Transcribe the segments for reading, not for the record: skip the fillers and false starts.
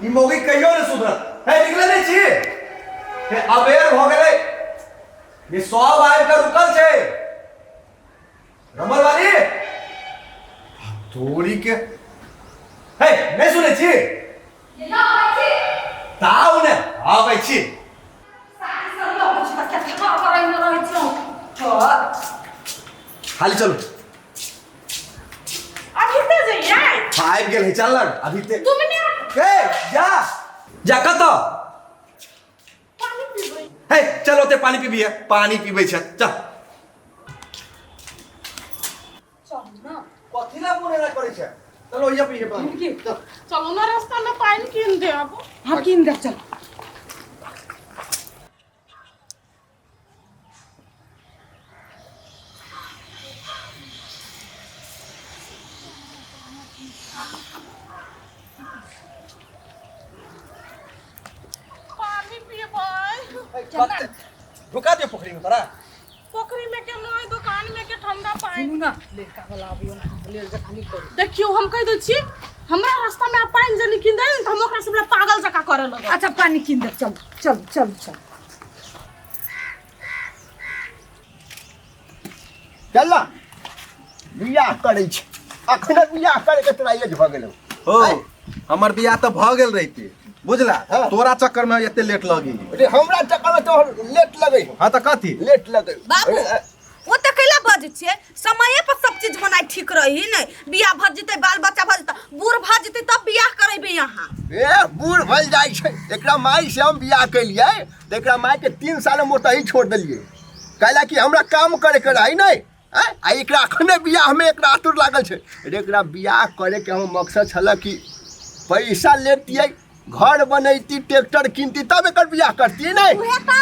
ई मौगी कहियो न सुधरत है निकले नहीं छी हे अबेर भ गेलै ये सब आबि के रुकल छै नंबर वाली थोड़ी के हे नहीं सुने छी ये ना आबै छी ताऊ ने आबै छी साथी सब लोग कुछ तक के खा कर न रहै छी खाली चलो अभी तो जइए आबि गेल है चल अभी ते 2 मिनट ए जा जा कत पानी पीबै हे चलो ते पानी पीबिए पानी पीबै छै चल चल ना कथि ला मुने ना करै छै चलो ये पीए पानी चलो ना रास्ता में पानी कीन दे अब हां कीन दे चल पानी पिए भाई रुका दियो पोखरी में तोरा पोखरी में के नई दुकान में के ठंडा पानी सुनू ना लड़का वाला अभियो ना ले जा खाली करू देखियो हम कह दे छी हमरा रास्ता में पानी जनी किन दे त हम ओकरा सब पागल जका करे लगे अच्छा पानी कीन दे चल चल चल चल चल बियाह करै छै अखने बियाह करे के तोरा एज भ गेलौ हो हमर बियाह त भ गेल रहिते बुझला हाँ। तोरा चक्कर में एते लेट लगी अरे हमरा चक्कर में तो लेट लगै हां त कथि लेट लगै बाबू वो तो कैला बज छे समय पर सब चीज बनाई ठीक रही नहीं बियाह भ जते बाल बच्चा भ जते बूढ़ भ जते तब बियाह करेबे यहाँ ए बूढ़ भल जाइ छै एकरा माई से हम बियाह केलियै त एकरा माई के 3 साल में ओतही छोड़ देलियै कहला कि हमरा काम करे के रही नहीं आ एकरा अखने बियाह में एकरा आतुर लागल छै एकरा बियाह करे के हम मकसद छल कि पैसा लेतियै घर बनैती ट्रैक्टर किनती तब एकर बियाह करती नहीं उहे त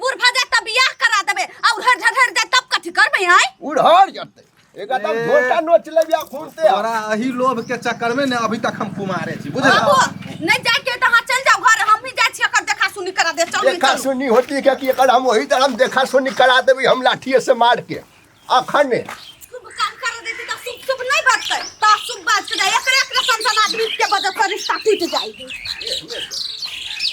बूढ़ भ जाए तब बियाह करा देबे आ उधर झझर जाए तब कथि करबे आई उड़हर जते एक एकदम झोटा नोच लेबिया खूनते तोरा अही लोभ के चक्कर में ने अभी तक हम कुमारे छी बुझला बाबू नहीं जाए के त हां चल जाओ घर हम ही जाए छी एकर देखा सुनी करा दे चल देखा सुनी होती क्या कि एकर हम वही तरह हम देखा सुनी करा देबी हम लाठिए से मार के अखने शुभ काम कर देती त शुभ शुभ नहीं बचते त शुभ बात से जाए एकरे एकरे संसार आदमी के वजह से रिश्ता टूट जाएगी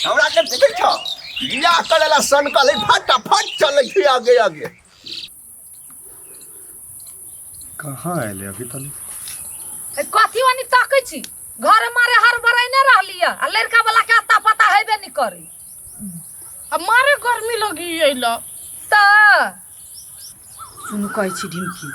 हमरा के देखे छ बियाह करेला सनकल फटाफट चलै छै आगे आगे कहां आइले अभी तक कथी वानी ताकै छी घर मारे हर बराई न रहलिया आ लड़का वाला के अता पता हेबे नहीं करी अब मारे गर्मी लगी अइला त सुनु कहै छी ढिमकी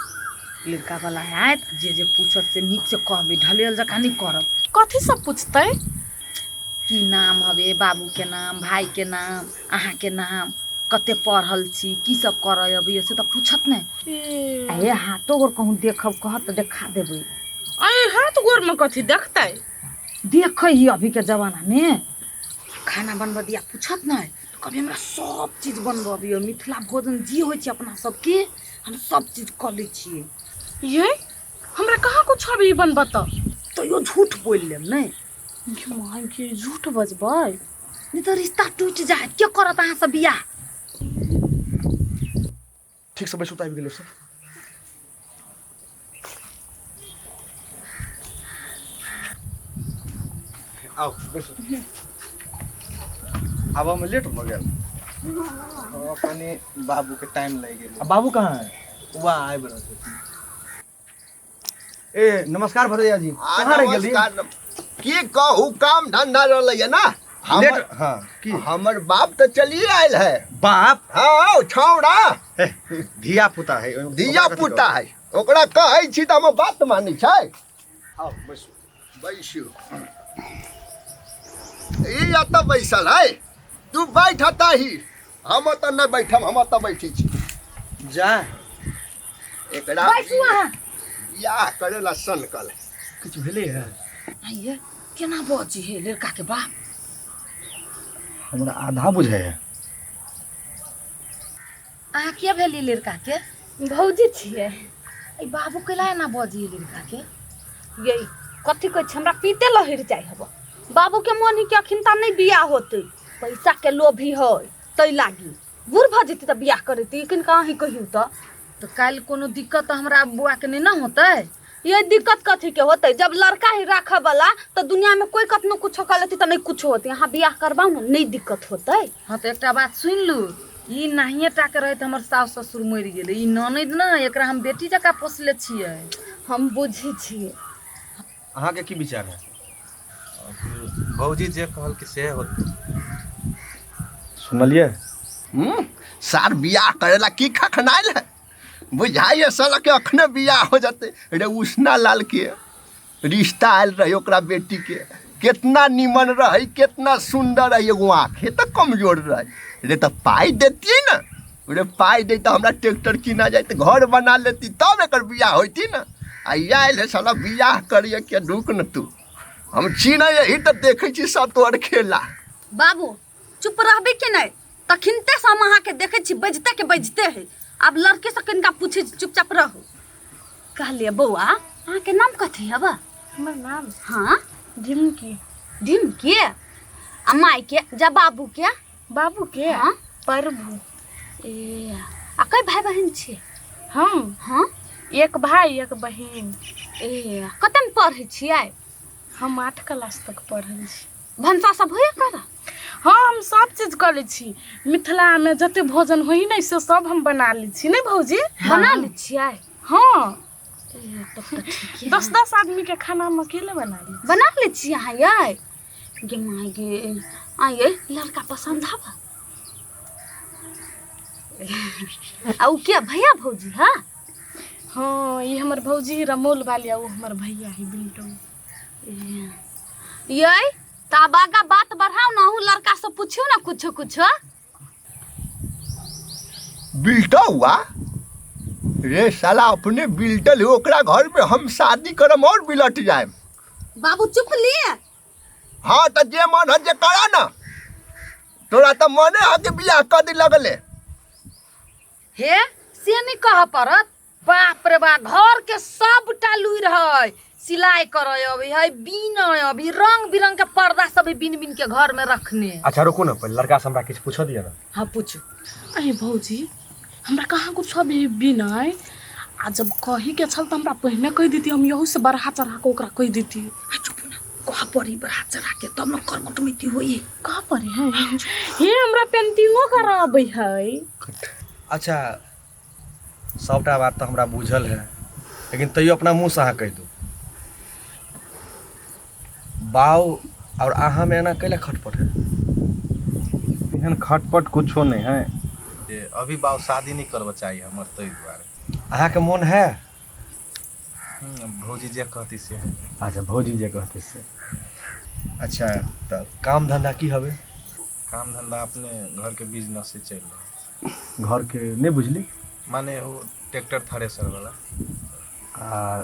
लड़का वाला आयत जे पूछत से नीक से कहबे ढलेल जका नहीं करब कथी सब पूछते की नाम हवे बाबू के नाम भाई के नाम अहाँ के नाम कते पढ़ल छी की सब करय अभी से त पूछत नहीं ए हाथो गोर कहूं देखब कहत त देखा देबै अरे हाथ गोर में कथी देखते देखै ही अभी के जमाना में खाना बनब दिया पूछत नहीं तो कभी हमरा सब चीज बनब अभी मिथिला भोजन जी होइ छै अपना सबके हम सब चीज कर लै छियै ये हमरा कहाँ कुछ अभी बन बता तो यो झूठ बोल लेम नहीं मां के झूठ बजबै नहीं तो रिश्ता टूट जाए के करत अहाँ सब बियाह ठीक से बैठ उतार गेलो सर आओ बैठो अब हम लेट हो गेल अपने बाबू के टाइम लग गेल बाबू कहाँ है वह आए बड़ा ए नमस्कार भरैया जी कहाँ रह गेली की कहू काम धंधा रहलै ना लेट हां की हमर बाप तो चलिए आयल है बाप हाँ छौड़ा धिया पुता है धिया पुता है ओकरा कहै छी त हम बात मानै छै आओ बैसू बैसू ई अत बैसल है तू बैठ ही हम त न बैठम हम त बैठी छी जा एकरा बैठू अहाँ बियाह करेला सनकल कुछ भेले है आइए केना बजी हे लड़का के बाप हमरा आधा बुझे है अहाँ के भेली लड़का के भौजी छिए ए बाबू केला एना बजी लड़का के यही कथी कहै छै हमरा पीते लहर जाय हबो बाबू के मन ही के अखिनता नहीं बियाह होते पैसा के लोभी है तै लागी बूढ़ भ जेती त बियाह करती लेकिन कहाँ ही कहियो तो कल कोनो दिक्कत हमरा बुआ के नहीं ना होते ये दिक्कत कथी के होते? जब लड़का ही रखे वाला तो दुनिया में कोई कतनो कुछ कर लेती तो नहीं कुछ होते। यहाँ बियाह करवाओ ना, नहीं दिक्कत होते। हाँ तो एक बात सुन लू, ई नाहिए टाके रहे तो हमर सास ससुर मर गेले। ई ननद ना, एकरा हम बेटी जका पोसले छियै। हम बुझी छियै। अहाँ के की विचार है? भौजी जे कहल कि से होत। सुनलिए? सार बियाह करेला की खखनाइल है? बुझाइए साला के अखने बियाह हो जाते। रे उसना लाल के रिश्ता आयल रहे ओकरा बेटी के, कितना निमन रहे, कितना सुंदर है। एगो आँखें तो कमजोर रहे। रे तो पाई देती ना, रे पाई दे तो हमरा ट्रैक्टर किना जाते, घर बना लेती, तब एक बियाह होती ना। आयल है साला बियाह करिए के रुक न तू, हम छीना यही तो देखे छी सब तोर खेला। बाबू चुप रहबे के नहीं, तखिनते से हम अहाँ के देखे छी बजते के बजते है। अब लड़के से किनका पूछे चुपचाप रहो। कहलिए बउआ अहाँ के नाम कथी है बा? हमर नाम हाँ ढिमकी। ढिमकी। आ माई के जा बाबू के? बाबू के हाँ? प्रभु। ए आ कई भाई बहन छी? हम हाँ एक भाई एक बहिन। ए कते में पढ़े छियै? हम 8 क्लास तक पढ़ल छी। भनसा सब होइए कर? हाँ हम सब चीज कर लै छी। मिथिला में जते भोजन होई ना से सब हम बना लै छी नहीं भौजी? बना लै छियै? हाँ ए तब तो ठीक है। 10-10 आदमी के खाना हम अकेले बना ली। बना ले छी अहाँ ये? गे माय गे आये लड़का पसंद आवा? आ उ के भैया भौजी? हाँ हाँ ये हमर भौजी रमोल वाली, वो हमर भैया है बिल्टू। ये तो अब आगा बात बढ़ाओ ना, हूँ लड़का से पूछियो ना कुछो कुछो। बिल्टा हुआ रे साला, अपने बिल्टल हो ओकरा घर में हम शादी करम और बिलट जाए। बाबू चुप लिए। हाँ तो जे मन है जे करा ना, तोरा तो मने है कि बियाह कर दी लगले। हे से नहीं कह परत। बाप रे बा, घर के सब टालुई रहे, सिलाई करे अभी है, बीन अभी रंग बिरंग के पर्दा सब बिन बिन के घर में रखने। अच्छा रुको ना, पहले लड़का से हमरा कुछ पूछो दिया ना। हाँ पूछो। अरे भौजी हमरा कहाँ कुछ भी नहीं। आ जब कही के चल तो हमरा पहले कह देती, हम यहू से बढ़ा चढ़ा के ओकरा कह देती। चुप ना, कह पड़ी बढ़ा चढ़ा के तब न कर कुटमिति होई। कहाँ पर है? हे हमरा पेंटिंगो कराबै है। अच्छा सबटा बात तो हमरा बुझल है, लेकिन तैयो अपना मुँह से अहाँ कह दू। बाऊ और अहाँ में एना कैला खटपट है? एहन खटपट कुछो नहीं है। ये अभी बाऊ शादी नहीं करबा चाहिए हमर, तै दुआरे। अहाँ के मन है? भौजी जे कहती से। अच्छा भौजी जे कहते से। अच्छा तो काम धंधा की हवे? काम धंधा अपने घर के बिजनेस से चल रहा। घर के नहीं बुझली? माने वो ट्रैक्टर थ्रेसर वाला।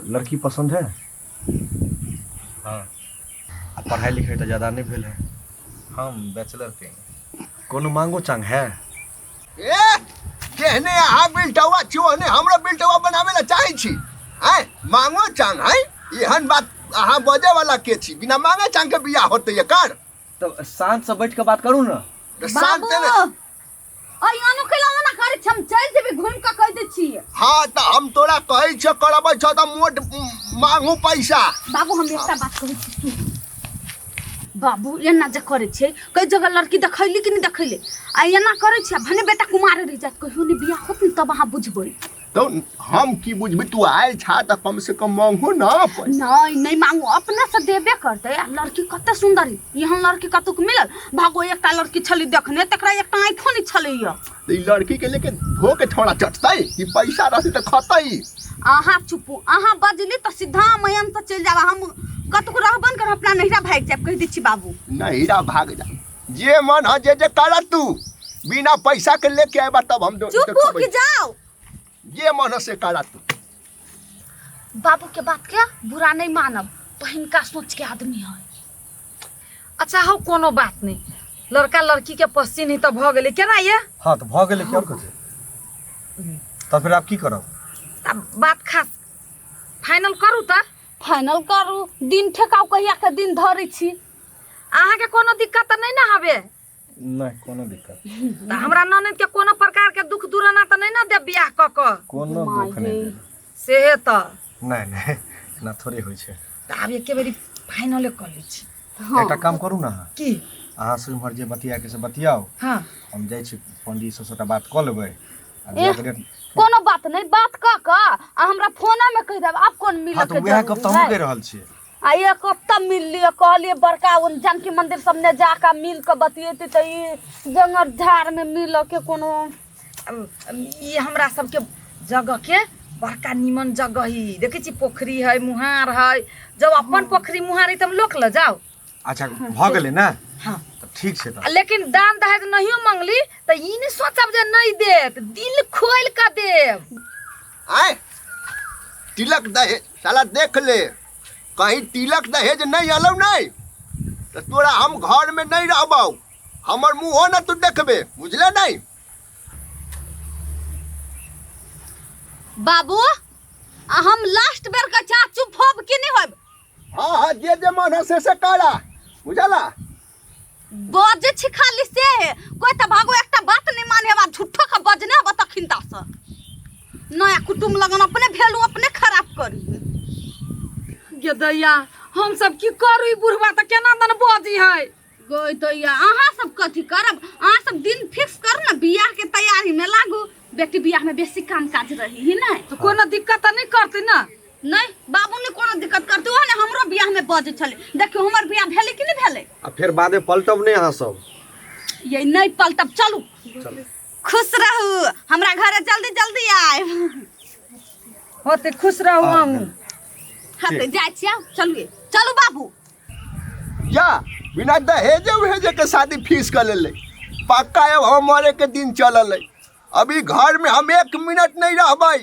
लड़की पसंद है? हाँ आ पढ़ाई लिखाई तो ज़्यादा नहीं भेल है? हम बैचलर के। कोनो मांगो चांग है? ए केहने अहाँ बिल्टवा छियोने हमरा बिल्टवा बनावे ला चाहे छी? हैं मांगो चांग है एहन बात अहाँ बजे वाला के छी? बिना मांगे चांग के बियाह होते ये कर? तो शांत से बैठ के बात करूँ ना। तो शांत बाबू ने। अइयानो केला ना करे छी, हम चल जेबे घूम के कह दे छी। हाँ तो हम तोरा कहै छ करबै छ त मोट मांगू पैसा। बाबू हम एकटा बात कहै छी सुन। बाबू एना जे करे छै, कई जगह लड़की देखैली कि नहीं देखैले, आ एना करे छै भने बेटा कुमार रह जात, कहियो ने बियाह होत न तब अहाँ बुझबै। तो हम की बुझबै? तू आयल छा त कम से कम मांगू ना पैसा। नहीं नहीं मांगू, अपने से देबे करते। आ लड़की कते सुंदर है, यहाँ लड़की कतुक मिलल? भागो एकटा लड़की छली देखने, तकरा एकटा आँखो नहीं छलैया। तो ई लड़की के लेके धो के छोड़ा चटतै कि पैसा रहतै त खतै? अहाँ चुपू, अहाँ बजली तो सीधा मयन से चल जावा। हम कतुक रहबन कर अपना नहिरा भाग जाब, कह दी छी बाबू। नहिरा भाग जा, जे मन है जे कर तू, बिना पैसा के लेके आबा तब हम चुपू कि जाओ। जे मन से करा तू। बाबू के बात के बुरा नहीं मानब, बहन का सोच के आदमी है। अच्छा हो कोनो बात नहीं, लड़का लड़की के पसंद ही तो भ गेले केना ये। हाँ तो भ गेले क्या कथे? तो फिर आप की करब? तब बात खास फाइनल करू त। फाइनल करू, दिन ठेकाऊ कहिया के दिन धरै छी। अहाँ के कोनो दिक्कत नहीं ना हवे? नहीं कोनो दिक्कत। त हमरा ननद के कोनो प्रकार के दुख दुराना त नहीं ना दे बियाह क क? कोनो दुख नहीं। सेहे त नहीं नहीं ना थोड़े होइ छै। तऽ आब एके बेरी फाइनले कऽ लै छी। एकटा काम करू ना, की अहाँ से उम्हर जे बतिया के से बतियाओ, हाँ हम जाइ छी पंडित से सबटा बात कऽ लेबै आ एह, जाके रेट। कोनो बात नहीं, बात कऽ आ हमरा फोना में कह देब। आप कौन मिल हाँ के तो वएह कब तो हम कह रहल छियै। आ ये कब तक मिल लिया, कहलिए बड़का उन जानकी मंदिर सबने जाकर मिल के बतिएते तो ये जंगल झाड़ में मिल के कोनो ई हमरा सबके जगह के बड़का निमन जगह ही देखै छी, पोखरी है, मुहार है। जब अपन पोखरी मुहार है तब लोक ल जाओ। अच्छा भ गेलै ना? हाँ तो ठीक छै। त लेकिन दान दहेज नहियो मांगली तो ई नहीं सोचब जे नहीं देत, दिल खोल के देब। आए तिलक दहेज साला देख ले, कहीं तिलक दहेज नहीं अलो नहीं तो तोरा हम घर में नहीं रहबौ, हमर मुँह न तू देखबे, बुझले नहीं? बाबू हम लास्ट बेर का चा चुप होब कि नहीं होब? हाँ हाँ जे मन है से करा, बुझला? बजे छी खाली से कोई त भागो एकटा बात नहीं माने बा, झूठो का बजने बा तखिनता से नया कुटुम लगन अपने भेलू अपने खराब करी। गे दैया हम सब की करू, बुढ़वा त केना दन बजी है। गई तो या अहाँ सब कथी करब? अहाँ सब दिन फिक्स कर ना, बियाह के तैयारी में लागू। बेटी बियाह में बेसी काम काज रही ही नहीं तो कोनो दिक्कत त नहीं करते ना? नहीं बाबू ने कोनो दिक्कत करते हो ने, हमरो बियाह में बजे चले। देखियो हमर बियाह भेले कि नहीं भेले? आ फिर बादे पलटब नहीं अहाँ सब। ये नहीं पलटब, चलू खुश रहू, हमरा घरे जल्दी जल्दी आए। होते खुश रहू हम। हाँ तो जाए छिया, चलू चलू बाबू। जा बिना दहेजे उहेजे के शादी फीस कर ले, पक्का अब हमारे के दिन चलल है। अभी घर में हम 1 मिनट नहीं रहबै,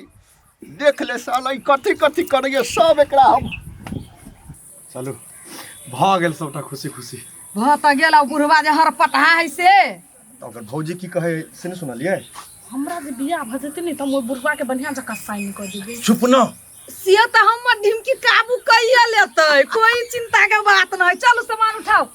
देख ले साला ई कथी कथी करिए सब एकरा हम। चलू भ गेल सबटा खुशी खुशी। भ त गेल बुढ़वा जे हर पटहा है से। तो ओकर भौजी की कहे से नहीं सुनलिए? हमरा जे बियाह भ जेतै ने त मोर बुढ़वा के बढ़िया जका साइन कर देबै। चुप न, से त हमर ढिमकी काबू कइया लेतै, कोई चिंता के बात नहीं। चलू सामान उठाओ।